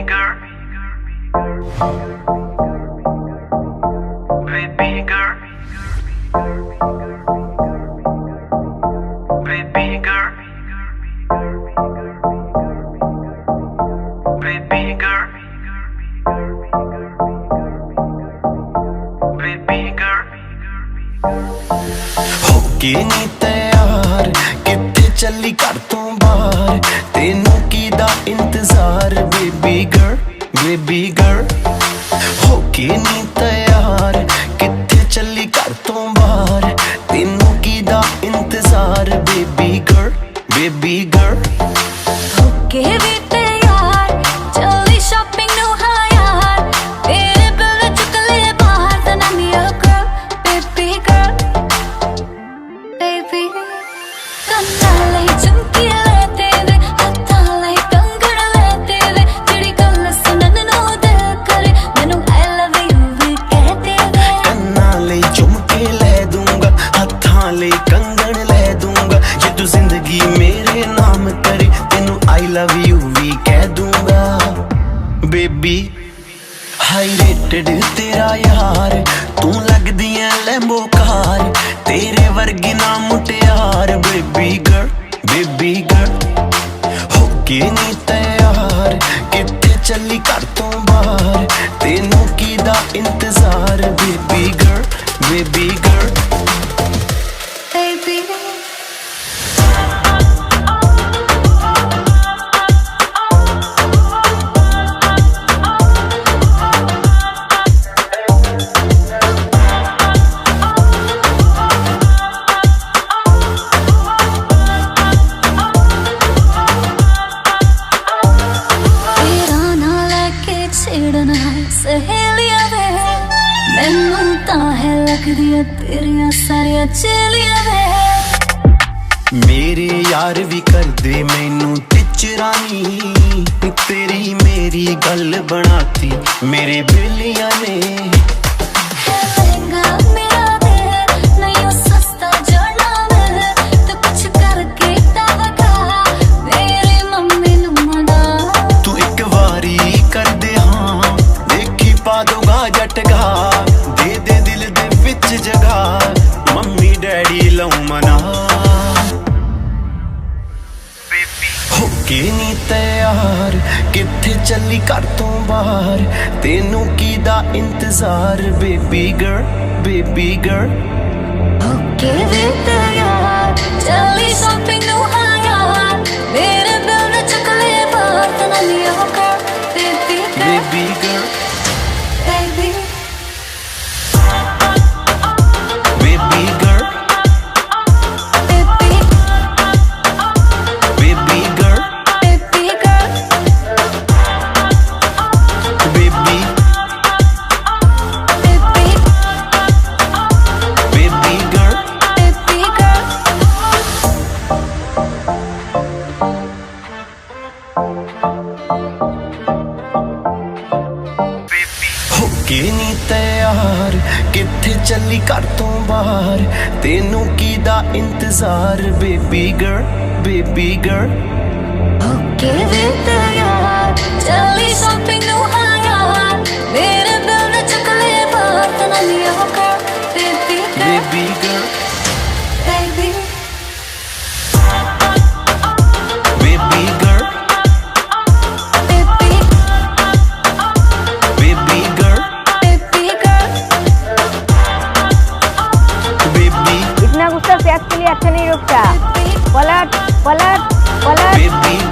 girl, baby girl, baby girl, baby girl, baby girl. होके नी तैयार किथे चली घर तो बाहर तेनू कीदा इंतजार बेबी गर्ल बेबी गर्ल होके नी तैयार किथे चली घर तो बाहर तेनू कीदा इंतजार बेबी गर्ल बेबी गर्ल होके भी तैयार चली शॉपिंग नु हाँ यार तेरे बिल चुक ले बाहर then I'm your girl baby girl baby ਕੰਨਾਂ ਲਈ ਝੁਮਕੀ ਲੈ ਤੇਰੇ ਹੱਥਾਂ ਲਈ ਕੰਗਣ ਲੈ ਤੇਰੇ ਜਿਹੜੀ ਗੱਲ ਸੁਣਨ ਨੂੰ ਦਿਲ ਕਰੇ ਮੈਨੂੰ I love you ਵੀ ਕਹਿ ਦੇਵੇ ਕੰਨਾਂ ਲਈ ਝੁਮਕੇ ਲੈ ਦੂੰਗਾ ਹੱਥਾਂ ਲਈ ਕੰਗਣ ਲੈ ਦੂੰਗਾ ਜੇ ਤੂੰ ਜ਼ਿੰਦਗੀ ਮੇਰੇ ਨਾਮ ਕਰੇ ਤੈਨੂੰ I love you ਵੀ ਕਹਿ ਦੂੰਗਾ ਬੇਬੀ ਹਾਈ ਰੇਟਡ ਤੇਰਾ ਯਾਰ ਤੂੰ ਲੱਗਦੀ ਐ ਲੈਂਬੋ ਕਾਰ ਤੇਰੇ ਵਰਗੀ ਨਾ ਮੁਟਿਆਰ ਬੇਬੀ ਗਰਲ ਹੋਕੇ ਨੀ ਤੈयार ਕਿੱਥੇ ਚੱਲੀ ਘਰ ਤੋਂ ਬਾਹਰ ਤੈਨੂੰ ਕੀਦਾ ਇੰਤਜ਼ਾਰ ਬੇਬੀ ਗਰਲ baby ਸਹੇਲੀਆਂ ਵੇ ਮੈਨੂੰ ਤਾਂ ਹੈ ਲੱਗਦੀਆਂ ਤੇਰੀਆਂ ਸਾਰੀਆਂ ਚੇਲੀਆਂ ਵੇ ਮੇਰੇ ਯਾਰ ਵੀ ਕਰਦੇ ਮੈਨੂੰ ਟਿਚਰਾਨੀ ਤੇਰੀ ਮੇਰੀ ਗੱਲ ਬਣਾਤੀ ਮੇਰੇ ਬੇਲੀਆਂ ਨੇ ਜਟਗਾ ਦੇ ਦੇ ਦਿਲ ਦੇ ਵਿੱਚ ਜਗਾ ਮੰਮੀ ਡੈਡੀ ਲਉ ਮਨਾ ਹੋਕੇ ਨੀ ਤੈयार ਕਿੱਥੇ ਚੱਲੀ ਘਰ ਤੋਂ ਬਾਹਰ ਤੈਨੂੰ ਕੀਦਾ ਇੰਤਜ਼ਾਰ ਬੇਬੀ ਗਰਲ ਹੋਕੇ ਵੀ ਤੈयार ਚੱਲੀ ਸ਼ਾਪਿੰਗ ਨੂੰ ਹਾਂ ਯਾਰ ਮੇਰੇ ਬਿਲ ਨਾ ਚੁੱਕ ਲੈ ਬਾਹਰ ਤਾਂ ਨਹੀਂ ਹੋ ਕਰ ਬੇਬੀ ਗਰਲ ਹੋਕੇ ਨੀ ਤੈयार ਕਿੱਥੇ ਚੱਲੀ ਘਰ ਤੋਂ ਬਾਹਰ ਤੈਨੂੰ ਕੀਦਾ ਇੰਤਜ਼ਾਰ ਬੇਬੀ ਗਰਲ ਹੋਕੇ ਵੀ ਤੈयार ਚੱਲੀ ਸ਼ਾਪਿੰਗ ਨੂੰ ਹਾਂ ਯਾਰ ਮੇਰੇ ਬਿਲ ਨਾ ਚੁੱਕ ਲੈ ਬਾਹਰ ਤਾਂ ਨਹੀਂ ਹੋ ਕਰ ਬੇਬੀ ਗਰਲ गुस्सा सेहत के लिए अच्छा नहीं रुकता पलट पलट पलट